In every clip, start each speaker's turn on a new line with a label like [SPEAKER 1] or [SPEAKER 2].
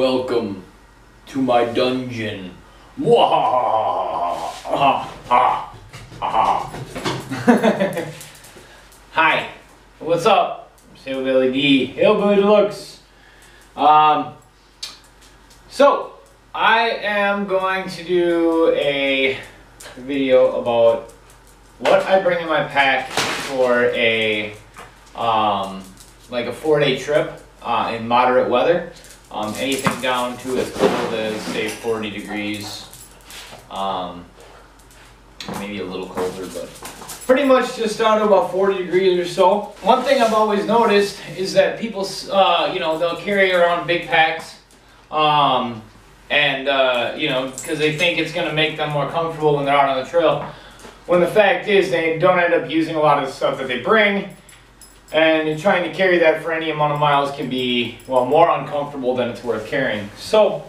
[SPEAKER 1] Welcome to my dungeon. Hi, what's up? It's Hillbilly D, Hillbilly Deluxe. So I am going to do a video about what I bring in my pack for a like a 4-day trip in moderate weather. Anything down to as cold as say 40 degrees, maybe a little colder, but pretty much just down to about 40 degrees or so. One thing I've always noticed is that people, they'll carry around big packs, because they think it's going to make them more comfortable when they're out on the trail. When the fact is they don't end up using a lot of the stuff that they bring. And trying to carry that for any amount of miles can be, well, more uncomfortable than it's worth carrying. So,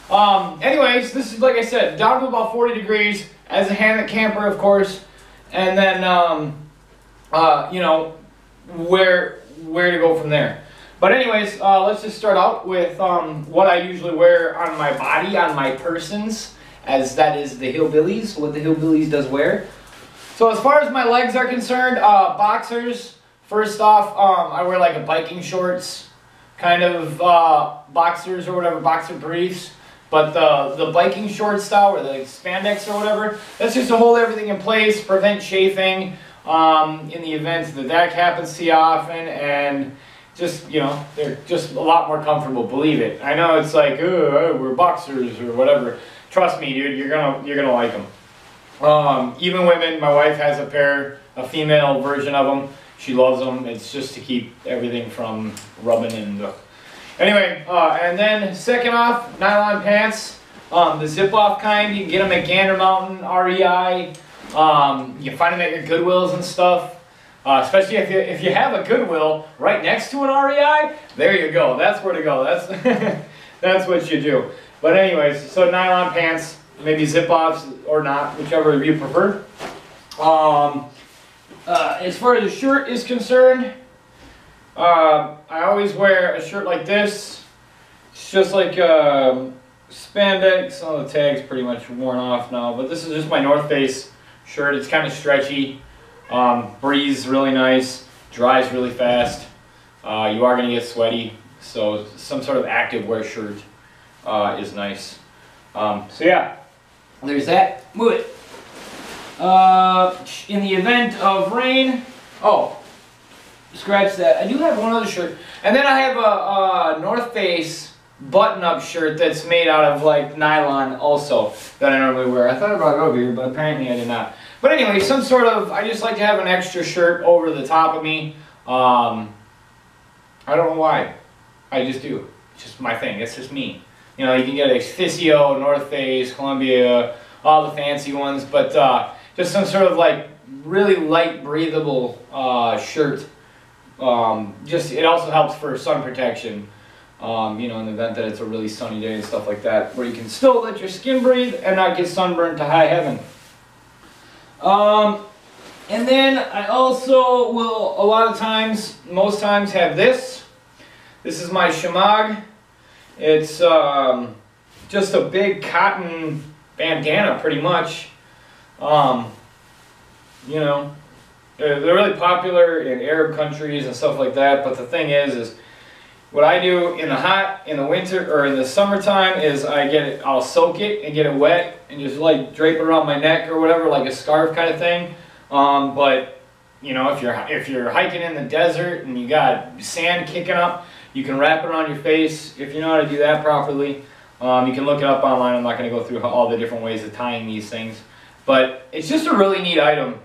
[SPEAKER 1] anyways, this is, like I said, down to about 40 degrees as a hammock camper, of course. And then, where to go from there. But anyways, let's just start out with what I usually wear on my body, on my persons, as that is the hillbillies, what the hillbillies does wear. So as far as my legs are concerned, boxers. First off, I wear like a biking shorts, kind of boxers or whatever, boxer briefs. But the biking short style, or the spandex or whatever, that's just to hold everything in place, prevent chafing in the event that happens too often, and just, they're just a lot more comfortable, believe it. I know it's like, we're boxers or whatever. Trust me, dude, you're gonna like them. Even women, my wife has a female version of them. She loves them. It's just to keep everything from rubbing and... Anyway, and then second off, nylon pants. The zip-off kind. You can get them at Gander Mountain, REI. You can find them at your Goodwills and stuff. Especially if you have a Goodwill right next to an REI, there you go. That's where to go. That's, that's what you do. But anyways, so nylon pants, maybe zip-offs or not, whichever you prefer. As far as the shirt is concerned, I always wear a shirt like this. It's just like spandex. All the tags pretty much worn off now, but this is just my North Face shirt. It's kind of stretchy, breathes really nice, dries really fast. You are going to get sweaty, so some sort of active wear shirt is nice. So yeah, there's that. Move it. In the event of rain, scratch that. I do have one other shirt, and then I have a North Face button-up shirt that's made out of like nylon also that I normally wear. I thought I brought it over here, but apparently I did not. But anyway, some sort of, I just like to have an extra shirt over the top of me. I don't know why. I just do. It's just my thing. It's just me. You know, you can get Exficio, North Face, Columbia, all the fancy ones, but just some sort of like really light, breathable shirt. It also helps for sun protection. In the event that it's a really sunny day and stuff like that, where you can still let your skin breathe and not get sunburned to high heaven. And then I also will, most times have this. This is my Shemagh. It's just a big cotton bandana, pretty much. They're really popular in Arab countries and stuff like that, but the thing is what I do in the winter, or in the summertime, is I'll soak it and get it wet and just like drape it around my neck or whatever, like a scarf kind of thing. But if you're hiking in the desert and you got sand kicking up, you can wrap it around your face if you know how to do that properly. You can look it up online. I'm not going to go through all the different ways of tying these things. But it's just a really neat item.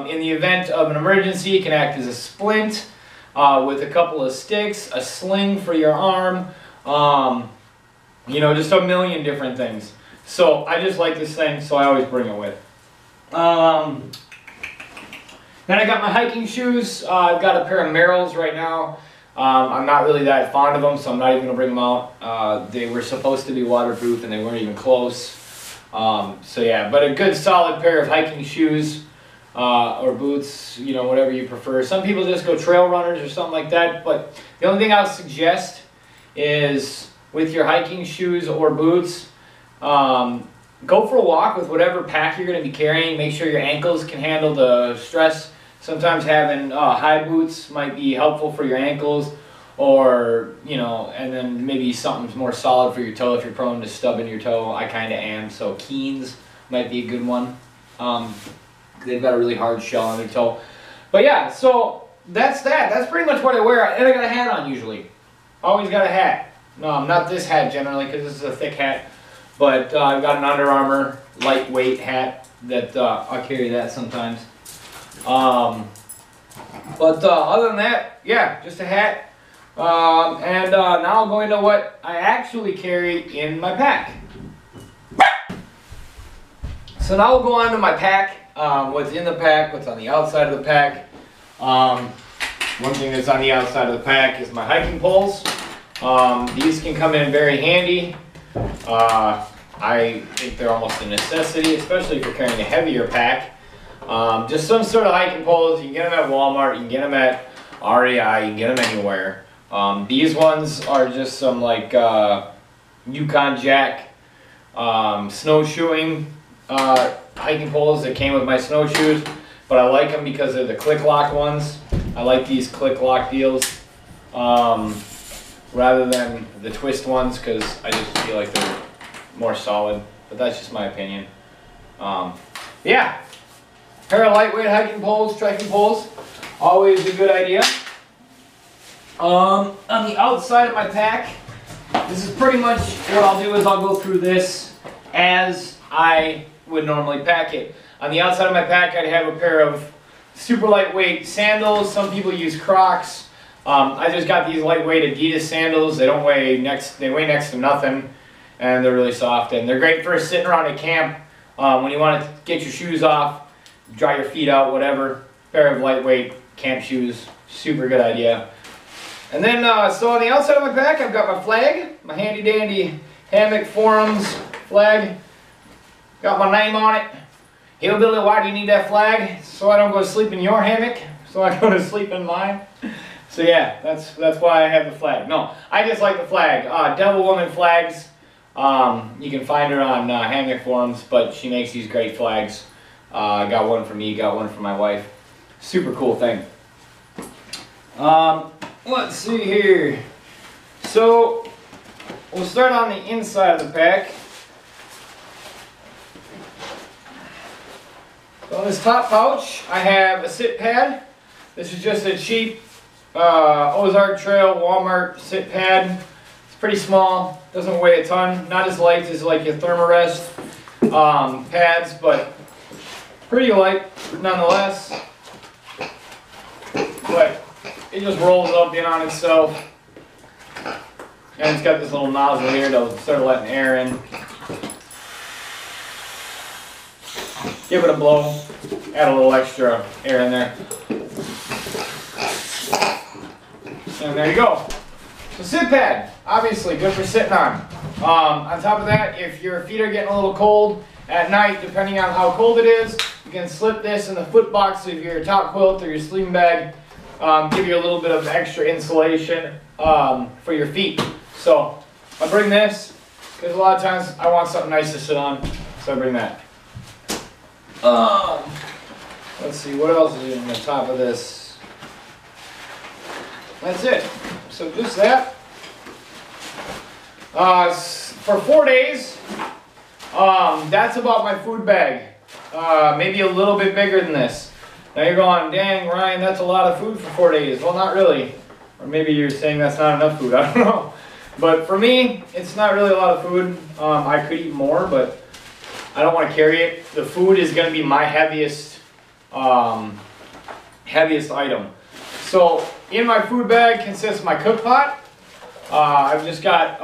[SPEAKER 1] In the event of an emergency, it can act as a splint with a couple of sticks, a sling for your arm, just a million different things. So I just like this thing, so I always bring it with. Then I got my hiking shoes. I've got a pair of Merrells right now. I'm not really that fond of them, so I'm not even going to bring them out. They were supposed to be waterproof and they weren't even close. So yeah, but a good solid pair of hiking shoes or boots, whatever you prefer. Some people just go trail runners or something like that, but the only thing I'll suggest is with your hiking shoes or boots. Go for a walk with whatever pack you're going to be carrying. Make sure your ankles can handle the stress. Sometimes having high boots might be helpful for your ankles, or, you know, and then maybe something more solid for your toe if you're prone to stubbing your toe. I kind of am, so Keens might be a good one. They've got a really hard shell on their toe. But yeah, so that's that. That's pretty much what I wear. And I got a hat on usually. Always got a hat. No, not this hat generally, because this is a thick hat. But I've got an Under Armour lightweight hat that I'll carry that sometimes. But other than that, yeah, just a hat. And now I'll go into what I actually carry in my pack. So now we'll go on to my pack. What's in the pack, what's on the outside of the pack. One thing that's on the outside of the pack is my hiking poles. These can come in very handy. I think they're almost a necessity, especially if you're carrying a heavier pack. Just some sort of hiking poles. You can get them at Walmart, you can get them at REI, you can get them anywhere. These ones are just some like Yukon Jack snowshoeing hiking poles that came with my snowshoes, but I like them because they're the click lock ones. I like these click lock deals rather than the twist ones, because I just feel like they're more solid, but that's just my opinion. Yeah, pair of lightweight hiking poles, trekking poles, always a good idea. On the outside of my pack, this is pretty much what I'll do is I'll go through this as I would normally pack it. On the outside of my pack, I'd have a pair of super lightweight sandals. Some people use Crocs. I just got these lightweight Adidas sandals. They weigh next to nothing, and they're really soft, and they're great for sitting around at camp when you want to get your shoes off, dry your feet out, whatever. Pair of lightweight camp shoes, super good idea. And then, so on the outside of my pack, I've got my flag, my handy dandy Hammock Forums flag. Got my name on it. Hillbilly, why do you need that flag? So I don't go to sleep in your hammock, so I go to sleep in mine. So yeah, that's why I have the flag. No, I just like the flag. Devil Woman flags. You can find her on Hammock Forums, but she makes these great flags. Got one for me, got one for my wife. Super cool thing. Let's see here. So we'll start on the inside of the pack. So in this top pouch, I have a sit pad. This is just a cheap Ozark Trail Walmart sit pad. It's pretty small, doesn't weigh a ton, not as light as like your Thermarest pads, but pretty light nonetheless. But it just rolls up in on itself, and it's got this little nozzle here to start letting air in. Give it a blow, add a little extra air in there. And there you go. So sit pad, obviously good for sitting on. On top of that, if your feet are getting a little cold at night, depending on how cold it is, you can slip this in the foot box of your top quilt or your sleeping bag. Give you a little bit of extra insulation for your feet. So I bring this because a lot of times I want something nice to sit on, so I bring that. Let's see, what else is in the top of this? That's it. So just that. For 4 days, that's about my food bag. Maybe a little bit bigger than this. Now you're going, dang, Ryan, that's a lot of food for 4 days. Well, not really. Or maybe you're saying that's not enough food. I don't know. But for me, it's not really a lot of food. I could eat more, but I don't want to carry it. The food is going to be my heaviest item. So in my food bag consists my cook pot. I've just got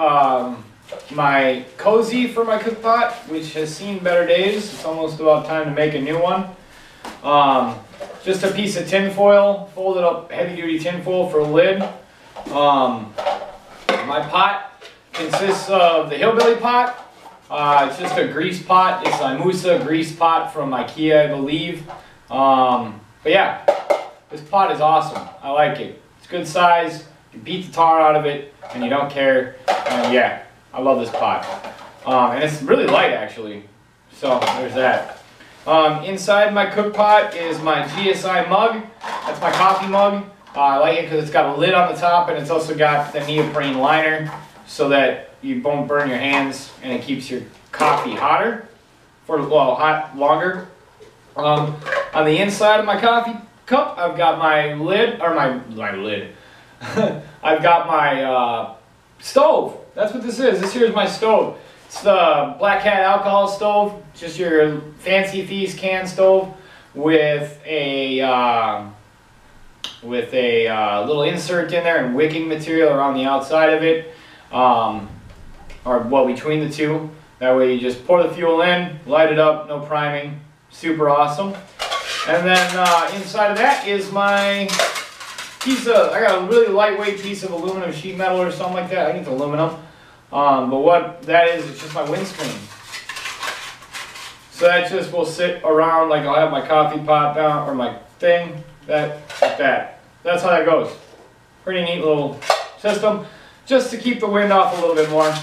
[SPEAKER 1] my Cozy for my cook pot, which has seen better days. It's almost about time to make a new one. Just a piece of tin foil, folded up heavy duty tin foil for a lid. My pot consists of the Hillbilly pot. It's just a grease pot. It's a Musa grease pot from IKEA, I believe. But yeah, this pot is awesome. I like it. It's good size, You beat the tar out of it, and you don't care. And yeah, I love this pot. And it's really light, actually. So there's that. Inside my cook pot is my GSI mug. That's my coffee mug. I like it because it's got a lid on the top, and it's also got the neoprene liner so that you won't burn your hands, and it keeps your coffee hotter for, well, hot longer. On the inside of my coffee cup, I've got my lid, or my lid. I've got my stove. That's what this is. This here is my stove. It's the Black Cat alcohol stove, just your Fancy Feast can stove with a little insert in there and wicking material around the outside of it, or well, between the two. That way you just pour the fuel in, light it up, no priming, super awesome. And then inside of that is my piece of, I got a really lightweight piece of aluminum sheet metal or something like that. I think it's aluminum. But what that is, it's just my windscreen. So that just will sit around, like I'll have my coffee pot down, or my thing, like that. That's how that goes. Pretty neat little system, just to keep the wind off a little bit more.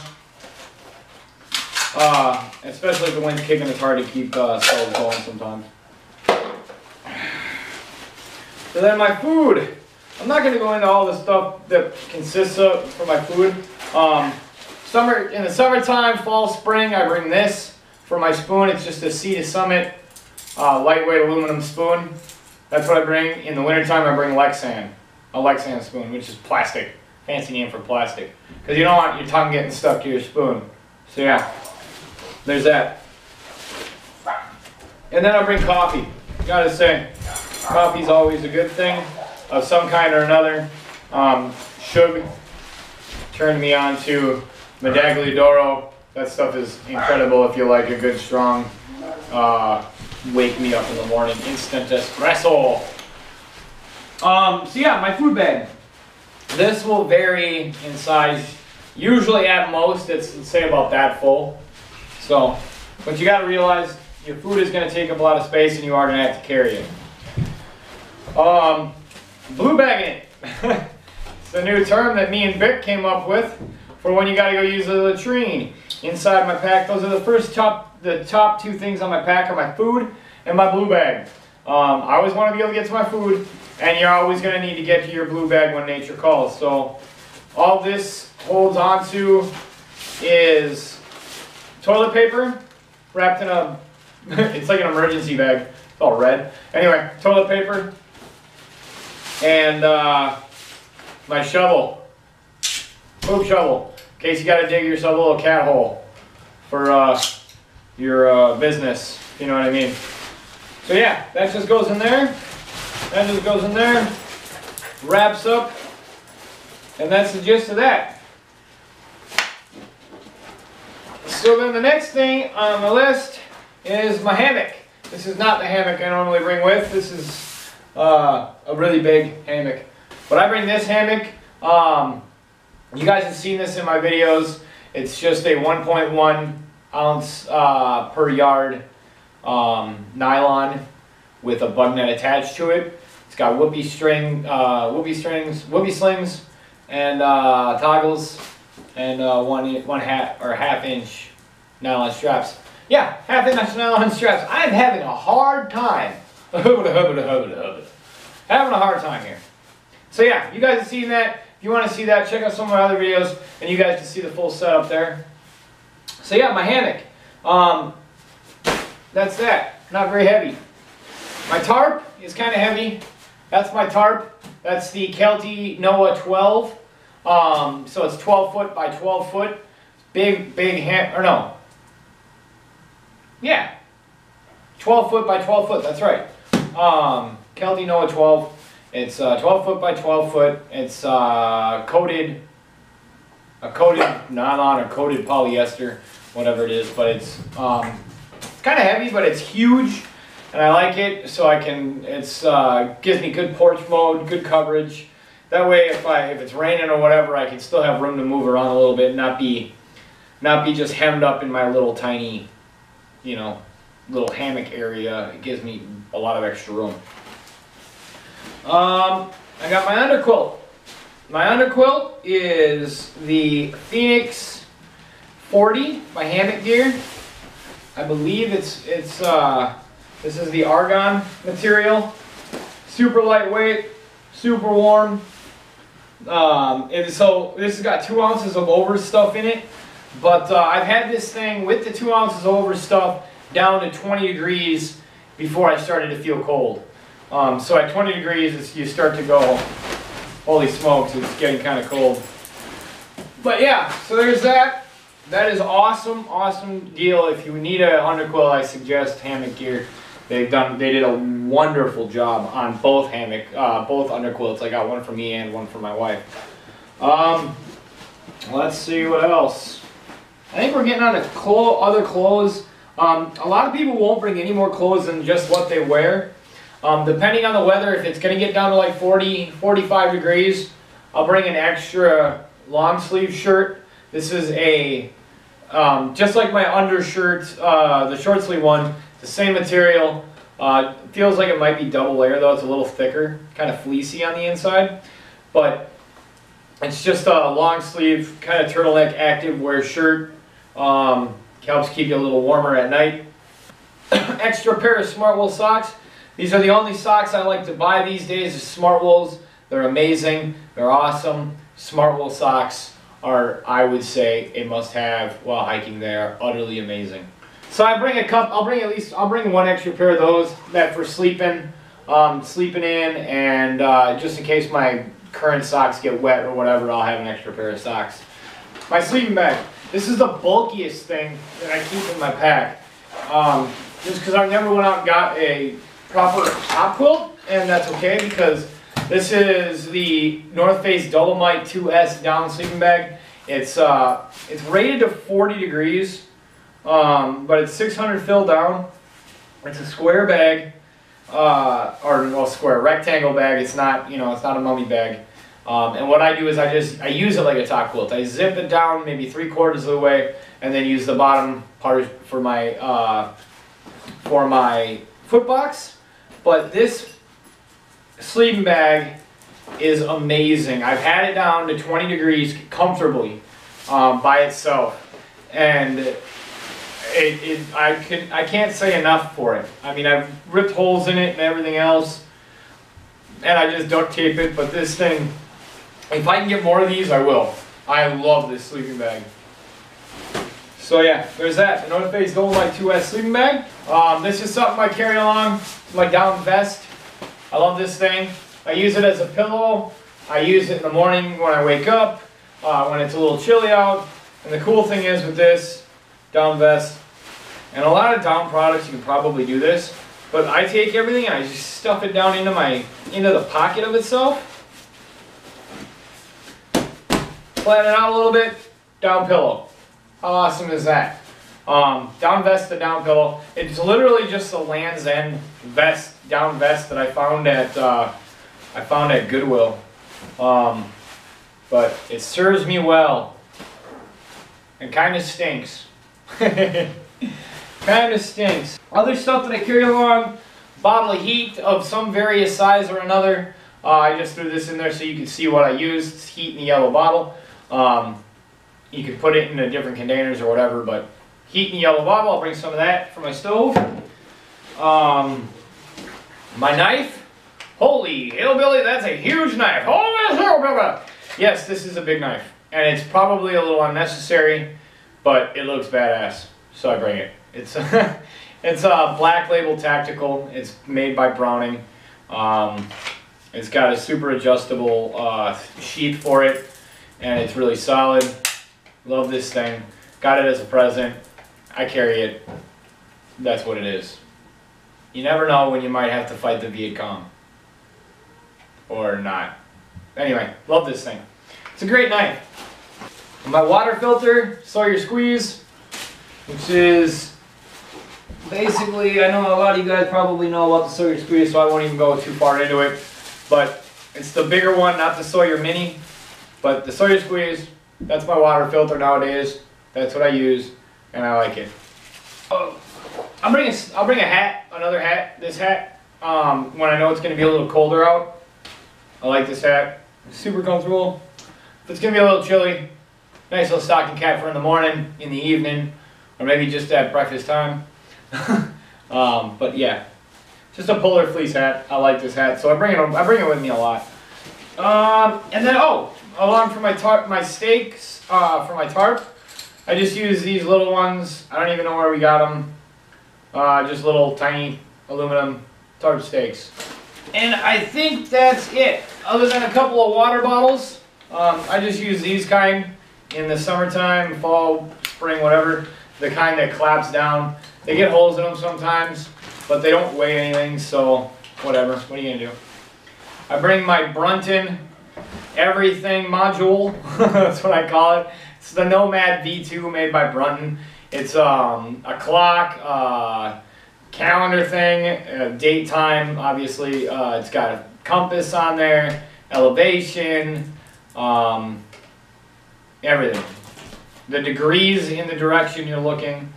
[SPEAKER 1] Especially if the wind's kicking, it's hard to keep stoves going sometimes. So then my food. I'm not going to go into all the stuff that consists of for my food. In the summertime, fall, spring, I bring this for my spoon. It's just a Sea to Summit lightweight aluminum spoon. That's what I bring. In the wintertime, I bring Lexan, a Lexan spoon, which is plastic. Fancy name for plastic. Because you don't want your tongue getting stuck to your spoon. So yeah, there's that. And then I bring coffee. Gotta say, coffee's always a good thing of some kind or another. Shug turned me on to Medaglia d'Oro. That stuff is incredible if you like a good strong wake me up in the morning instant espresso. So yeah, my food bag. This will vary in size. Usually at most it's, let's say, about that full. So, but you got to realize your food is going to take up a lot of space and you are going to have to carry it. Blue bagging it. It's a new term that me and Vic came up with for when you got to go use the latrine. Inside my pack, those are the top two things on my pack are my food and my blue bag. I always want to be able to get to my food, and you're always going to need to get to your blue bag when nature calls. So all this holds onto is toilet paper wrapped in a, it's like an emergency bag. It's all red. Anyway, toilet paper and my shovel, poop shovel, in case you got to dig yourself a little cat hole for your business, if you know what I mean. So yeah, that just goes in there. That just goes in there, wraps up, and that's the gist of that. So then the next thing on the list is my hammock. This is not the hammock I normally bring with. This is a really big hammock. But I bring this hammock. You guys have seen this in my videos. It's just a 1.1 ounce per yard nylon with a bug net attached to it. It's got whoopee slings, and toggles, and one half inch nylon straps. Yeah, half-inch nylon straps. I'm having a hard time. Having a hard time here. So yeah, you guys have seen that. If you want to see that, check out some of my other videos, and you guys can see the full setup there. So yeah, my hammock. That's that. Not very heavy. My tarp is kind of heavy. That's my tarp. That's the Kelty Noah 12. So it's 12 foot by 12 foot. Big yeah, 12 foot by 12 foot, that's right. Kelty Noah 12. It's 12 foot by 12 foot. It's coated nylon or coated polyester, whatever it is. But it's kind of heavy, but it's huge, and I like it. So I can. It's gives me good porch mode, good coverage. That way, if it's raining or whatever, I can still have room to move around a little bit, and not be just hemmed up in my little tiny, little hammock area. It gives me a lot of extra room. I got my underquilt. My underquilt is the Phoenix 40 by Hammock Gear. I believe this is the argon material. Super lightweight, super warm. And so this has got 2 ounces of overstuff in it. But I've had this thing with the 2 ounces of overstuff down to 20 degrees before I started to feel cold. So at 20 degrees, you start to go, holy smokes, it's getting kind of cold. But yeah, so there's that. That is awesome, awesome deal. If you need an underquilt, I suggest Hammock Gear. They did a wonderful job on both both underquilts. I got one for me and one for my wife. Let's see what else. I think we're getting on to other clothes. A lot of people won't bring any more clothes than just what they wear. Depending on the weather, if it's going to get down to like 40, 45 degrees, I'll bring an extra long sleeve shirt. This is a, just like my undershirt, the short sleeve one, the same material. Feels like it might be double layer though, it's a little thicker, kind of fleecy on the inside. But it's just a long sleeve, kind of turtleneck active wear shirt. Helps keep you a little warmer at night. Extra pair of Smartwool socks. These are the only socks I like to buy these days, is Smartwools. They're amazing, they're awesome. Smartwool socks are, I would say, a must-have while hiking. They are utterly amazing. So I bring I'll bring one extra pair of those that for sleeping in, and just in case my current socks get wet or whatever, I'll have an extra pair of socks. My sleeping bag. This is the bulkiest thing that I keep in my pack. Just because I never went out and got a proper top quilt, and that's okay because this is the North Face Dolomite 2S down sleeping bag. It's rated to 40 degrees, but it's 600 fill down. It's a square bag, square rectangle bag. It's not, it's not a mummy bag. And what I do is I use it like a top quilt. I zip it down maybe 3/4 of the way, and then use the bottom part for my foot box. But this sleeping bag is amazing. I've had it down to 20 degrees comfortably by itself, and I can't say enough for it. I mean, I've ripped holes in it and everything else, and I just duct tape it. But this thing, if I can get more of these, I will. I love this sleeping bag. So yeah, there's that. The North Face Dolomite 2S sleeping bag. This is something I carry along, my down vest. I love this thing. I use it as a pillow. I use it in the morning when I wake up, when it's a little chilly out. And the cool thing is with this down vest, and a lot of down products you can probably do this, but I take everything and I just stuff it down into the pocket of itself. Flatten it out a little bit, down pillow. How awesome is that? Down vest to down pillow. It's literally just a Land's End vest, down vest that I found at Goodwill. But it serves me well. And kind of stinks. Kind of stinks. Other stuff that I carry along, bottle of heat of some various size or another. I just threw this in there so you can see what I used. It's heat in a yellow bottle. You can put it in different containers or whatever, but heat in a yellow bottle. I'll bring some of that for my stove. My knife. Holy hillbilly, that's a huge knife. Holy hillbilly. Yes, this is a big knife. And it's probably a little unnecessary, but it looks badass, so I bring it. It's it's a Black Label Tactical. It's made by Browning. It's got a super adjustable sheath for it, and it's really solid. Love this thing. Got it as a present. I carry it. That's what it is. You never know when you might have to fight the Viet Cong. Or not. Anyway, love this thing. It's a great knife. My water filter, Sawyer Squeeze, which is basically, I know a lot of you guys probably know about the Sawyer Squeeze, so I won't even go too far into it. But it's the bigger one, not the Sawyer Mini. But the Sawyer Squeeze, that's my water filter nowadays. That's what I use, and I like it. I'll bring a hat, another hat, this hat, when I know it's going to be a little colder out. I like this hat. It's super comfortable. if it's gonna be a little chilly, nice little stocking cap for in the morning, in the evening, or maybe just at breakfast time. But yeah, just a polar fleece hat. I like this hat, so I bring it with me a lot. And then along for my stakes for my tarp, I just use these little ones. I don't even know where we got them. Just little tiny aluminum tarp stakes. And I think that's it. Other than a couple of water bottles, I just use these kind in the summertime, fall, spring, whatever. The kind that claps down. They get holes in them sometimes, but they don't weigh anything, so whatever. What are you gonna do? I bring my Brunton everything module. That's what I call it. It's the Nomad V2 made by Brunton. It's a clock, calendar thing, date time, obviously. It's got a compass on there, elevation, everything. The degrees in the direction you're looking.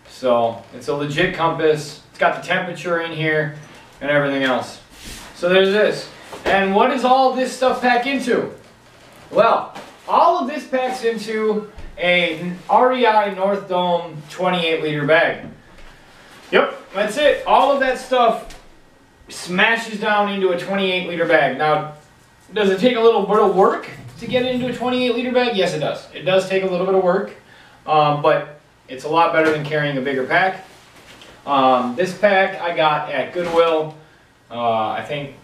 [SPEAKER 1] So it's a legit compass. It's got the temperature in here and everything else. So there's this. And what does all this stuff pack into? Well, all of this packs into a REI North Dome 28-liter bag. Yep, that's it. All of that stuff smashes down into a 28-liter bag. Now, does it take a little bit of work to get it into a 28-liter bag? Yes, it does. It does take a little bit of work, but it's a lot better than carrying a bigger pack. This pack I got at Goodwill. I think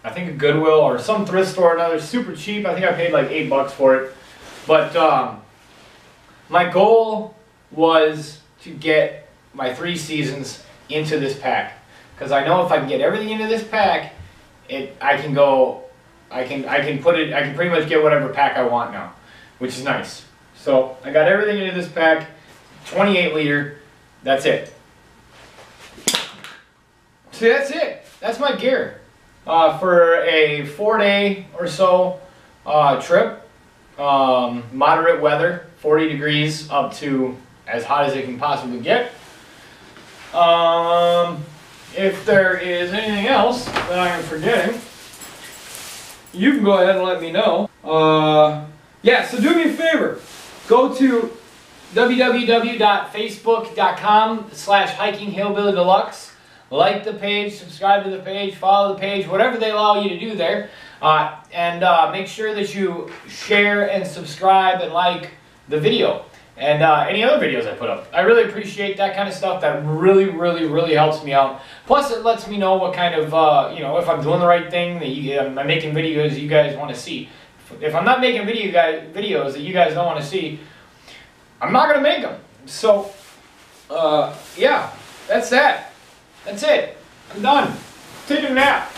[SPEAKER 1] a Goodwill or some thrift store or another, super cheap. I think I paid like $8 for it. But my goal was to get my 3 seasons into this pack, because I know if I can get everything into this pack, I can pretty much get whatever pack I want now, which is nice. So I got everything into this pack, 28-liter. That's it. So that's it. That's my gear for a 4-day or so trip. Moderate weather, 40 degrees up to as hot as it can possibly get. If there is anything else that I am forgetting, you can go ahead and let me know. Yeah, so do me a favor. Go to www.facebook.com/hikinghillbillydeluxe. Like the page, subscribe to the page, follow the page, whatever they allow you to do there. And make sure that you share and subscribe and like the video. And any other videos I put up. I really appreciate that kind of stuff. That really, really, really helps me out. Plus, it lets me know what kind of, if I'm doing the right thing, that I'm making videos you guys want to see. If I'm not making videos that you guys don't want to see, I'm not going to make them. So, yeah, that's that. That's it. I'm done. Taking a nap.